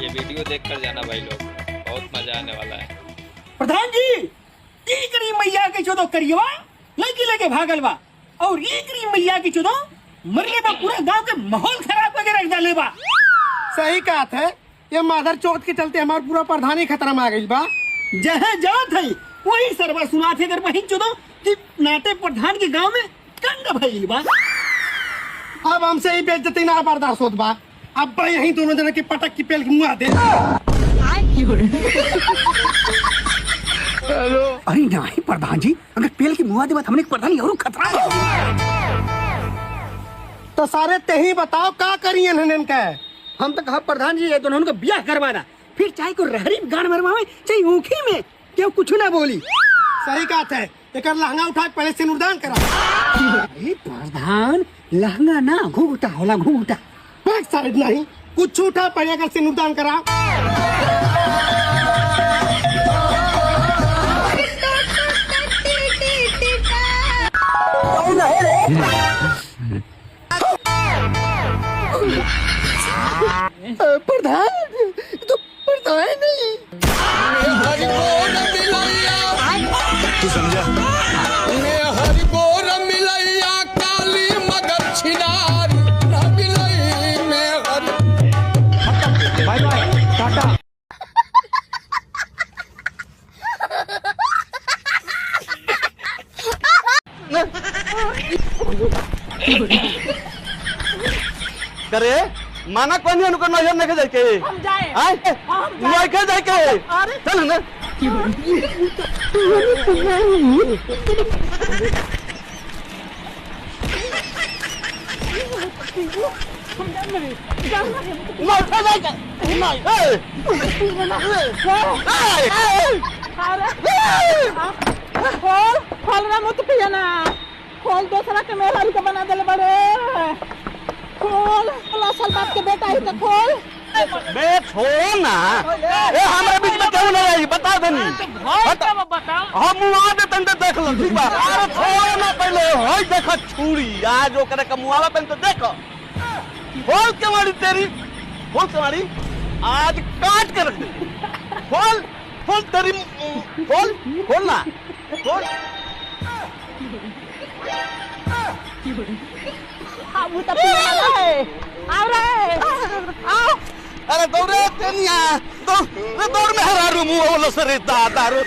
ये वीडियो देखकर जाना भाई लोग, बहुत मजा आने वाला है। प्रधान जी ईकरी मैया के चोदो करियवा लड़की लेके भागल बा और ईकरी मैया की चोदो मरले बा पूरा गांव के माहौल खराब करके रख डाले बा। सही बात है, ये माधर चौथ के चलते हमारा पूरा प्रधानी खतरा में आ गई बा। जहाँ जात है वही सरवा सुना थे अगर वही चोदो कि नाटे प्रधान के गांव में कंड भइल बा। अब हमसे ही बेइज्जती ना बर्दाश्त होत बा। अब बा यही दोनों जना की पटक की पेल की मुआ दे। अरे नहीं प्रधान जी, अगर पेल की मुआ दे बात हमने प्रधान और खतरा तो सारे ते ही बताओ का करिए ननन का। हम तो कहा प्रधान जी ये दोनों का ब्याह करवा दा, फिर चाहे को रहरी गान मरवावे चाहे ऊखी में क्यों कुछ ना बोली। सही बात है, एक लहंगा उठा के पहले सिनुरदान करा। अरे प्रधान लहंगा ना घूंघटा होला घूंघटा। बैक साइड नहीं कुछ उठा पहले अगर सिनुरदान करा। प्रधान तो प्रधान नहीं तू समझा? हरि बोर मिलैया काली मगर छिनार न मिलई में हरि। By by Tata. करे माना कौन है उनको नजर नहीं जाके हम जाए नहीं के जाके चल ना मौका जाके खोल खोल ना मत पिया ना खोल दूसरा के मेहरारू के बना दे बड़े खोल असल बात के बेटा ही तो खोल बे छोड़ ना ए हमारे बीच में क्यों नहीं आई बता देनी बताओ हम मुआ दे तंदे देख लो ठीक बा अरे छोड़ ना पहले होई देख छुरी आज ओकरे का मुआवा पेन तो देख खोल के मारी तेरी खोल के मारी आज काट के रख दे खोल खोल तेरी खोल खोल ना खोल अब तो पिया है आओ रे आओ अरे दौड़े तेनिया दौड़ में हरा रू मुंह वाला सरे दारू